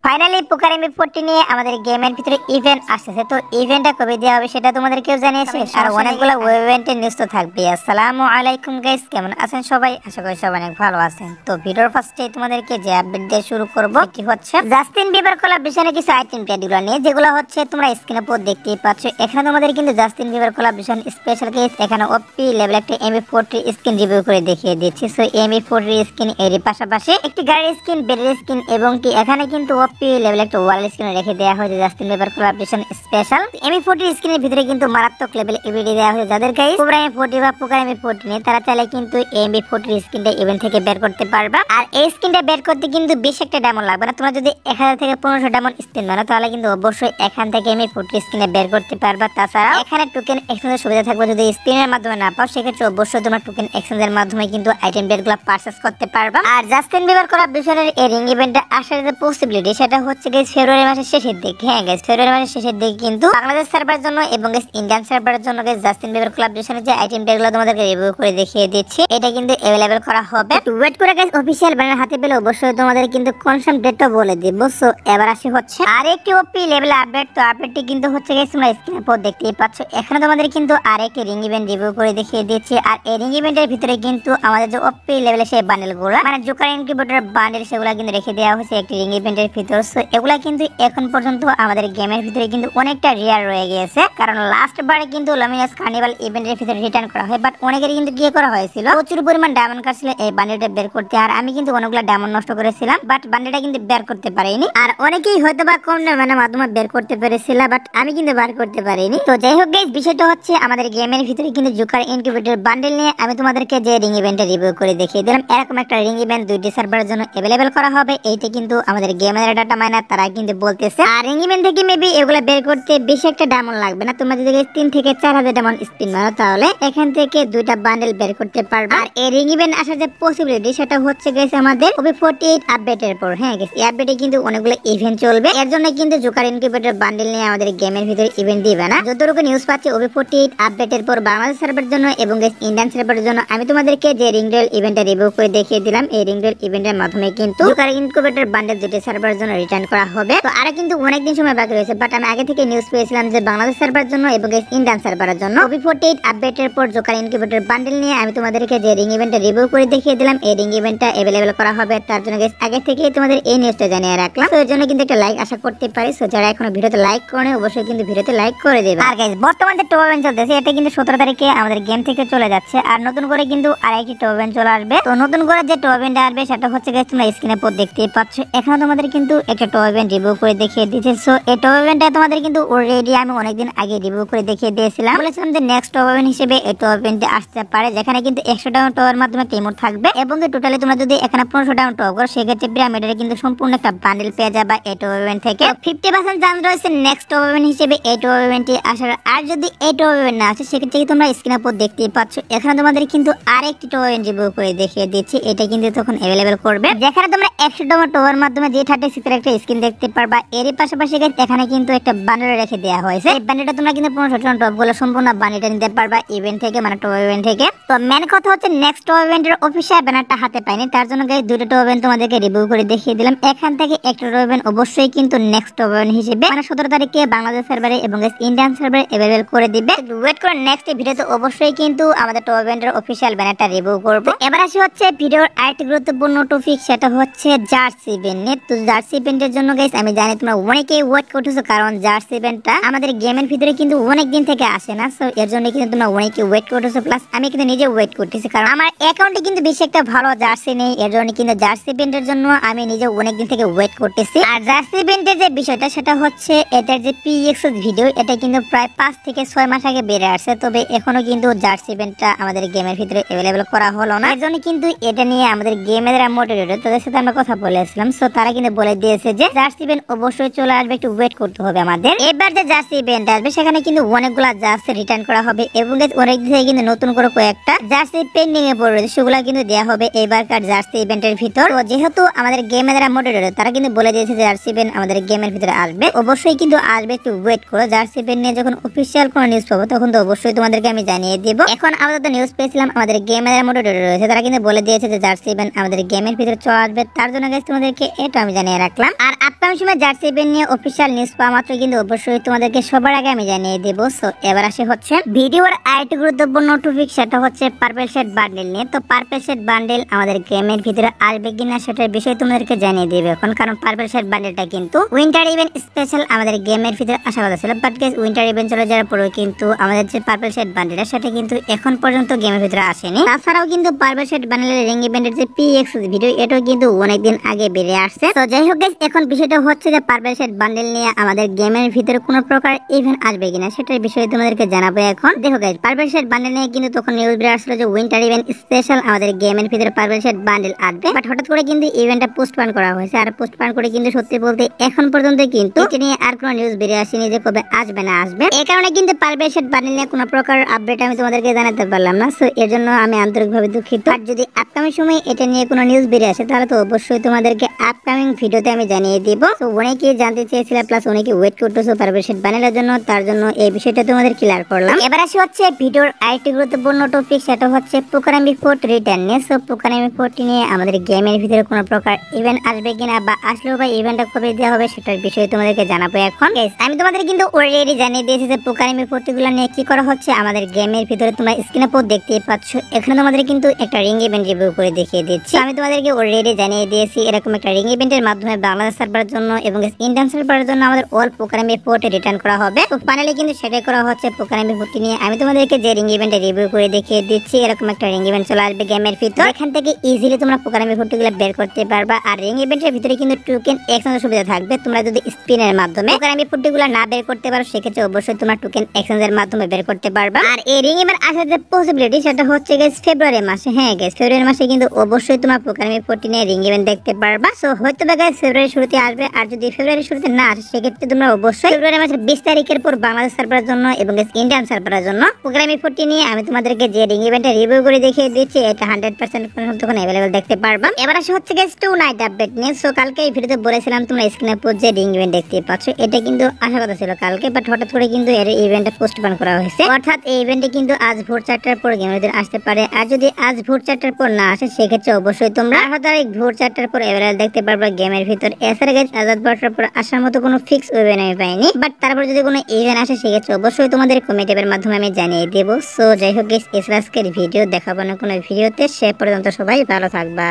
Finally পোকার এমপি40 নিয়ে আমাদের গেমের ভিতরে ইভেন্ট আসছে। তো ইভেন্টটা কবে দেওয়া হবে সেটা তোমাদের কেউ জানিয়েছে, আর অনেকগুলো ইভেন্টের নিউজ তো থাকবে। আসসালামু আলাইকুম গাইস, কেমন আছেন সবাই? আশা করি সবাই অনেক ভালো আছেন। তো ভিডিওর ফার্স্টে তোমাদেরকে যে আপডেট দিয়ে শুরু করব কি হচ্ছে জাস্টিন বিবার কোলাবরেশনে কিছু আইটেম প্যাডগুলো নিয়ে, যেগুলো হচ্ছে তোমরা স্ক্রিনে উপর দেখতেই পাচ্ছ। এখানে তোমাদের কিন্তু Justin Bieber collaboration special case এখানে ওপি লেভেল একটা এমপি40 স্কিন রিভিউ করে দেখিয়ে দিচ্ছি। সো এমপি40 স্কিন এর পাশাপাশি একটি গাড়ির স্কিন, বেডের স্কিন এবং কি এখানে কিন্তু ওপি লেভেল একটা ওয়াল স্ক্রিনে রেখে দেওয়া হয়েছে জাস্টিন বিবার কোলাবরেশন স্পেশাল এমপি40 স্ক্রিনের ভিতরে কিন্তু মারাত্মক লেভেল এবিডি দেওয়া হয়েছে। যাদের গাইস কোবরা এমপি40 বা পোকার এমপি40 নিয়ে তারা চাইলে কিন্তু এমপি40 স্ক্রিনটা ইভেন্ট থেকে বের করতে পারবা। আর এই স্ক্রিনটা বের করতে কিন্তু বেশ একটা ডায়মন্ড লাগবে না। তোমরা যদি 1000 থেকে 1500 ডায়মন্ড স্পিন মারো তাহলে কিন্তু অবশ্যই এখান থেকে এমপি40 স্ক্রিনে বের করতে পারবা। তাছাড়া এখানে টোকেন এক্সচেঞ্জের সুবিধা থাকবে। যদি স্পিনের মাধ্যমে না পাও সেক্ষেত্রে অবশ্যই তোমরা টোকেন এক্সচেঞ্জের মাধ্যমে কিন্তু আইটেম বেরগুলো পারচেজ করতে পারবা। আর জাস্টিন বিবার কোলাবরেশনের এই রিং ইভেন্টটা আসার যে পসিবিলিটি সেটা হচ্ছে গাইস ফেব্রুয়ারি মাসের শেষের দিকে। হ্যাঁ গাইস, ফেব্রুয়ারি মাসের শেষের দিকে কিন্তু বাংলাদেশ সার্ভারের জন্য এবং গাইস ইন্ডিয়ান সার্ভারের জন্য গাইস জাস্টিন বিবার কোলাবরেশনের যে আইটেম বেরগুলো তোমাদেরকে রিভিউ করে দেখিয়ে দিচ্ছি, এটা কিন্তু अवेलेबल করা হবে। একটু ওয়েট করে গাইস, অফিশিয়াল ব্যানার হাতে পেলে অবশ্যই তোমাদের কিন্তু কনফার্ম ডেটটা বলে দেব। সো এবার আসি হচ্ছে আরেকটি ওপি লেভেল আপডেট। তো আপডেটটি কিন্তু হচ্ছে গাইস তোমরা স্ক্রিনের উপর দেখতেই পাচ্ছ। এখানে তোমাদের কিন্তু আরেকটি রিং ইভেন্ট রিভিউ করে দেখিয়ে দিচ্ছি। আর এই রিং ইভেন্টের ভিতরে কিন্তু আমাদের যে ওপি লেভেলের সেই বান্ডেলগুলো মানে জোকার ইনকিউবেটর বান্ডেল সেগুলো কিন্তু রেখে দেওয়া হয়েছে একটি রিং ইভেন্টের ভিতর। সো এগুলা কিন্তু এখন পর্যন্ত আমাদের গেমের ভিতরে কিন্তু অনেকটা রিয়ার রয়ে গিয়েছে, কারণ লাস্ট বারে কিন্তু লুমিনাস কার্নিভাল ইভেন্টের ভিতরে রিটার্ন করা হয়, বাট অনেকের কিন্তু কি করা হয়েছিল প্রচুর পরিমাণ ডায়মন্ড কার্ড ছিল এই বান্ডেলটা বের করতে। আর আমি কিন্তু অনেকগুলো ডায়মন্ড নষ্ট করেছিলাম, বাট বান্ডেলটা কিন্তু বের করতে পারিনি। আর অনেকেই হয়তো বা কম মানে মাধ্যমে বের করতে পেরেছিল, বাট আমি কিন্তু বের করতে পারিনি। তো যাই হোক গাইস, বিষয়টা হচ্ছে আমাদের গেমের ভিতরে কিন্তু জোকার ইনকিউবেটর বান্ডেল নিয়ে আমি তোমাদেরকে যে রিং ইভেন্টে রিভিউ করে দেখিয়ে দিলাম। এরকম একটা রিং ইভেন্ট 2টি সার্ভারের জন্য अवेलेबल করা হবে। এইটা কিন্তু আমাদের গেমের ডাটা মাইনার তারা কিন্তু বলতেছে। আর রিং ইভেন্ট থেকে মেবি এগুলা বের করতে বেশি একটা ডায়মন্ড লাগবে না। তোমরা যদি 3 থেকে 4000 ডায়মন্ড স্পিন মারো তাহলে এখান থেকে 2টা বান্ডেল বের করতে পারবে। আর এই রিং ইভেন্ট আসার যে পসিবিলিটি সেটা হচ্ছে গাইস আমাদের OP48 আপডেটের পর। হ্যাঁ গাইস, এই আপডেটে কিন্তু অনেকগুলো ইভেন্ট চলবে। এর জন্য কিন্তু জোকার ইনকিউবেটর বান্ডেল নিয়ে আমাদের গেমের ভিতরে ইভেন্ট দিবে না। যতটুকু নিউজ পাচ্ছি OP48 আপডেটের পর বাংলাদেশ সার্ভারের জন্য এবং গাইস ইন্ডিয়ান সার্ভারের জন্য আমি তোমাদেরকে যে রিং রেল ইভেন্টটা রিভিউ করে দেখিয়ে দিলাম, এই রিং রেল ইভেন্টের মাধ্যমে কিন্তু জোকার ইনকিউবেটর বান্ডেল 2টি সার্ভারের জন্য রিটার্ন করা হবে। তো আর কিন্তু অনেকদিন সময় বাকি রয়েছে, বাট আমি আগে থেকে নিউজ পেয়েছিলাম যে বাংলাদেশ সার্ভারের জন্য এবং গাইস ইন্ডিয়ান সার্ভারের জন্য OP48 আপডেটের পর জোকার ইনকিউবেটর বান্ডেল নিয়ে আমি তোমাদেরকে যে রিং ইভেন্টটা রিভিউ করে দেখিয়ে দিলাম, এই রিং ইভেন্টটা अवेलेबल করা হবে। তার জন্য গাইস আগে থেকেই তোমাদের এই নিউজটা জানিয়ে রাখলাম। তো এর জন্য কিন্তু একটা লাইক আশা করতে পারি। সো যারা এখনো ভিডিওতে লাইক করেনি অবশ্যই কিন্তু ভিডিওতে লাইক করে দেবে। আর গাইস বর্তমানে যে টপ ইভেন্ট চলতেছে এটা কিন্তু 17 তারিখে আমাদের গেম থেকে চলে যাচ্ছে। আর নতুন করে কিন্তু আরেকটি টপ ইভেন্ট চলে আসবে। তো নতুন করে যে টপ ইভেন্ট আসবে সেটা হচ্ছে গাইস তোমরা স্ক্রিনে উপর দেখতেই পাচ্ছ। এখানে তোমাদের কিন্তু একটা টপ ইভেন্ট রিভিউ করে দেখিয়ে দিয়েছে। সো এই টপ ইভেন্টটা তোমাদের কিন্তু অলরেডি আমি অনেকদিন আগে রিভিউ করে দেখিয়ে দিয়েছিলাম। বলেছিলাম যে নেক্সট টপ ইভেন্ট হিসেবে এই টপ ইভেন্টে আসতে পারে, যেখানে কিন্তু 100 ডাউন টপের মাধ্যমে ইমোট থাকবে এবং টোটালি তোমরা যদি এখানে 1500 ডাউন টপ করো সেক্ষেত্রে পিরামিডের কিন্তু সম্পূর্ণ একটা বান্ডেল পেয়ে যাবে এই টপ ইভেন্ট থেকে। 50% চান্স রয়েছে নেক্সট টপ ইভেন্ট হিসেবে এই টপ ইভেন্টে আসার। আর যদি এই টপ ইভেন্ট না আসে সেক্ষেত্রে তোমরা স্ক্রিনের উপর দেখতেই পাচ্ছ এখানে তোমাদের কিন্তু আরেকটি টপ ইভেন্ট রিভিউ করে দেখিয়ে দিচ্ছি। এটা কিন্তু তখন अवेलेबल করবে, যেখানে তোমরা 100 ডাউন টপের মাধ্যমে G36 এর একটা স্কিন দেখতে পারবা। এর পাশাপাশি এখানে কিন্তু একটা বান্ডেল রেখে দেওয়া হয়েছে। এই বান্ডেলটা তোমরা কিন্তু 1500 ডাউন টপ গুলো সম্পূর্ণ বান্ডেলটা নিতে পারবা ইভেন্ট থেকে, মানে টপ ইভেন্ট থেকে। তো মেন কথা হচ্ছে নেক্সট টপ ইভেন্টের অফিশিয়াল ব্যানারটা হাতে পাইনি, তার জন্য গাইস 2টা টপ ইভেন্ট তোমাদেরকে রিভিউ করে দেখিয়ে দিলাম। এখান থেকে একটা টপ ইভেন্ট অবশ্যই কিন্তু নেক্সট টপ ইভেন্ট হিসেবে মানে 17 তারিখে বাংলাদেশ সার্ভারে এবং গাইস ইন্ডিয়ান সার্ভারে अवेलेबल করে দিবে। ওয়েট করে নেক্সট ভিডিওতে অবশ্যই কিন্তু আমাদের টপ ইভেন্টের অফিশিয়াল ব্যানারটা রিভিউ করব। এবার আসি হচ্ছে ভিডিওর আরেকটি গুরুত্বপূর্ণ টপিক, সেটা হচ্ছে জার্সি ইভেন্ট। তো জার্সি ইভেন্টের জন্য গাইস আমি জানি তোমরা অনেকেই ওয়েট করতেছো, কারণ জার্সি ইভেন্টটা আমাদের গেমের ভিতরে কিন্তু অনেক দিন থেকে আসে না। সো এর জন্য কিন্তু তোমরা অনেকেই ওয়েট করতেছো, প্লাস আমি কিন্তু নিজে ওয়েট করতেছি, কারণ আমার অ্যাকাউন্টে কিন্তু বেশি একটা ভালো জার্সি নেই। এর জন্য কিন্তু জার্সি ইভেন্টের জন্য আমি নিজে অনেক দিন থেকে ওয়েট করতেছি। আর জার্সি ইভেন্টের যে বিষয়টা সেটা হচ্ছে এটার যে PX ভিডিও এটা কিন্তু প্রায় 5 থেকে 6 মাস আগে বেড়ে আসছে, তবে এখনো কিন্তু জার্সি ইভেন্টটা আমাদের গেমের ভিতরে अवेलेबल করা হলো না। এর জন্য কিন্তু এটা নিয়ে আমাদের গেমের মোটিভেটর তাদের সাথে আমরা কথা বলেছিলাম। সো তারা কিন্তু বলে দিয়েছে যে জার্সি ইভেন্ট অবশ্যই চলে আসবে, একটু ওয়েট করতে হবে আমাদের। এবার যে জার্সি ইভেন্ট আসবে সেখানে কিন্তু অনেকগুলা জার্সি রিটার্ন করা হবে এবং অনেক দিন থেকে কিন্তু নতুন করে কয়েকটা জার্সি পেন্ডিং এ পড়ে রয়েছে, সেগুলা কিন্তু দেওয়া হবে এবারকার জার্সি ইভেন্টের ভিতর। তো যেহেতু আমাদের গেমের মোটিভেটর তারা কিন্তু বলে দিয়েছে যে জার্সি ইভেন্ট আমাদের গেমের ভিতরে আসবে, অবশ্যই কিন্তু আসবে, একটু ওয়েট করো। জার্সি ইভেন্ট নিয়ে যখন অফিশিয়াল কোনো নিউজ পাবো তখন তো অবশ্যই তোমাদেরকে আমি জানিয়ে দিব। এখন আমাদের তো নিউজ পেয়েছিলাম আমাদের গেমের মোটিভেটর রয়েছে, তারা কিন্তু বলে দিয়েছে যে জার্সি ইভেন্ট আমাদের গেমের ভিতরে চলে আসবে। তার জন্য গাইস তোমাদেরকে এটা আমি জানিয়ে রাখলাম। রাখলাম। আর আপকামিং সময় জার্সি ইভেন্ট নিয়ে অফিসিয়াল নিউজ পাওয়া মাত্র কিন্তু অবশ্যই তোমাদেরকে সবার আগে আমি জানিয়ে দেবো। সো এবার আসে হচ্ছে ভিডিওর আরেকটি গুরুত্বপূর্ণ টপিক, সেটা হচ্ছে পার্পল শেড বান্ডেল নিয়ে। তো পার্পল শেড বান্ডেল আমাদের গেমের ভিতরে আসবে কিনা সেটার বিষয়ে তোমাদেরকে জানিয়ে দেবে এখন, কারণ পার্পল শেড বান্ডেলটা কিন্তু উইন্টার ইভেন্ট স্পেশাল আমাদের গেমের ভিতরে আসা কথা ছিল, বাট গাইস উইন্টার ইভেন্ট চলে যাওয়ার পরেও কিন্তু আমাদের যে পার্পল শেড বান্ডেলটা সেটা কিন্তু এখন পর্যন্ত গেমের ভিতরে আসেনি। তাছাড়াও কিন্তু পার্পল শেড বান্ডেলের রিং ইভেন্টের যে PX ভিডিও এটাও কিন্তু অনেকদিন আগে বেরিয়ে আসছে। তো যাই হোক গাইস, এখন বিষয়টা হচ্ছে যে পার্পল শেড বান্ডেল নিয়ে আমাদের গেমের ভিতরে কোনো প্রকার ইভেন্ট আসবে কিনা সেটার বিষয়ে তোমাদেরকে জানাবো এখন। দেখো গাইস, পার্পল শেড বান্ডেল নিয়ে কিন্তু তখন নিউজ বেরিয়ে আসছিল যে উইন্টার ইভেন্ট স্পেশাল আমাদের গেমের ভিতরে পার্পল শেড বান্ডেল আসবে, বাট হঠাৎ করে কিন্তু ইভেন্টটা পোস্টপোন করা হয়েছে। আর পোস্টপোন করে কিন্তু সত্যি বলতে এখন পর্যন্ত কিন্তু এটা নিয়ে আর কোনো নিউজ বেরিয়ে আসেনি যে কবে আসবে না আসবে। এই কারণে কিন্তু পার্পল শেড বান্ডেল নিয়ে কোনো প্রকার আপডেট আমি তোমাদেরকে জানাতে পারলাম না। সো এর জন্য আমি আন্তরিকভাবে দুঃখিত। আর যদি আপকামিং সময় এটা নিয়ে কোনো নিউজ বেরিয়ে আসে তাহলে তো অবশ্যই তোমাদেরকে আপকামিং ভিডিওতে আমি জানিয়ে দিব। তো অনেকেই জানতে চেয়েছিল, প্লাস অনেকে ওয়েট করতেছো পার্পল শেড বান্ডেলের জন্য, তার জন্য এই বিষয়টা তোমাদের ক্লিয়ার করলাম। এবার আসি হচ্ছে ভিডিওর আরেকটি গুরুত্বপূর্ণ টপিক, সেটা হচ্ছে পোকারামি ফোর্ট রিটার্ন নিয়ে। সো পোকারামি ফোর্ট নিয়ে আমাদের গেমের ভিতরে কোনো প্রকার ইভেন্ট আসবে কিনা, বা আসলেও বা ইভেন্টটা কবে দেওয়া হবে সেটার বিষয়ে তোমাদেরকে জানাবো এখন। আমি তোমাদের কিন্তু অলরেডি জানিয়ে দিয়েছি যে পোকারামি ফোর্টগুলো নিয়ে কি করা হচ্ছে আমাদের গেমের ভিতরে। তোমরা স্ক্রিনে পর দেখতেই পাচ্ছ, এখানে তোমাদের কিন্তু একটা রিং ইভেন্ট রিভিউ করে দেখিয়ে দিচ্ছি। আমি তোমাদেরকে অলরেডি জানিয়ে দিয়েছি এরকম একটা রিং ইভেন্টের মাধ্যমে বাংলাদেশ সার্ভারের জন্য এবং ইন্ডিয়ান সার্ভারের জন্য আমাদের অল পোকারামি ফোর্ট রিটার্ন করা হবে। তো ফাইনালি কিন্তু সেটাই করা হচ্ছে পোকারামি ফোর্ট নিয়ে। আমি তোমাদেরকে যে রিং ইভেন্টে রিভিউ করে দেখিয়ে দিচ্ছি, এরকম একটা রিং ইভেন্ট চলে আসবে গেমের ভিতর। এখান থেকে ইজিলি তোমরা পোকারামি ফোর্টগুলো বের করতে পারবা। আর রিং ইভেন্টের ভিতরে কিন্তু টোকেন এক্সচেঞ্জের সুবিধা থাকবে। তোমরা যদি স্পিনের মাধ্যমে পোকারামি ফোর্টগুলো না বের করতে পারো সেক্ষেত্রে অবশ্যই তোমরা টোকেন এক্সচেঞ্জের মাধ্যমে বের করতে পারবা। আর এই রিং ইভেন্ট আসার যে পসিবিলিটি সেটা হচ্ছে গাইস ফেব্রুয়ারি মাসে। হ্যাঁ গাইস, ফেব্রুয়ারি মাসে কিন্তু অবশ্যই তোমরা পোকারামি ফোর্ট নিয়ে রিং ইভেন্ট দেখতে পারবা। সো হয়তো বা গাইস ফেব্রুয়ারি শুরুতে আসবে, আর যদি ফেব্রুয়ারি শুরুতে না আসে সেক্ষেত্রে তোমরা অবশ্যই ফেব্রুয়ারি মাসের 20 তারিখের পর বাংলাদেশ সার্ভারের জন্য এবং ইন্ডিয়ান সার্ভারের জন্য পোকারামি ফোর্ট নিয়ে আমি তোমাদেরকে যে রিং ইভেন্টে রিভিউ করে দেখিয়ে দিচ্ছি এটা 100% তখন अवेलेबल দেখতে পারবা। এবার আসে হচ্ছে গাইস টু নাইট আপডেট নিয়ে। সো কালকে এই ভিডিওতে বলেছিলাম তোমরা স্ক্রিনে পর যে রিং ইভেন্ট দেখতে পাচ্ছ এটা কিন্তু আসার কথা ছিল কালকে, বাট হঠাৎ করে কিন্তু এর ইভেন্টটা পোস্টপোন করা হয়েছে। অর্থাৎ এই ইভেন্টে কিন্তু আজ ভোর 4টার পর গেমের ভিতরে আসতে পারে। আর যদি আজ ভোর 4টার পর না আসে সেক্ষেত্রে অবশ্যই তোমরা 18 তারিখ ভোর 4টার পর अवेलेबल দেখতে পারবা গেমের ভিতর। এছাড়া গাইস আজাদ বারটার পর আসার মতো কোনো ফিক্স ইভেন্ট আমি পাইনি, বাট তারপর যদি কোনো ইভেন্ট আসে সেক্ষেত্রে অবশ্যই তোমাদের কমেন্ট এর মাধ্যমে আমি জানিয়ে দেব। সো যাই হোক গাইস, আজকের ভিডিও দেখাবো না কোনো ভিডিওতে। সে পর্যন্ত সবাই ভালো থাকবা।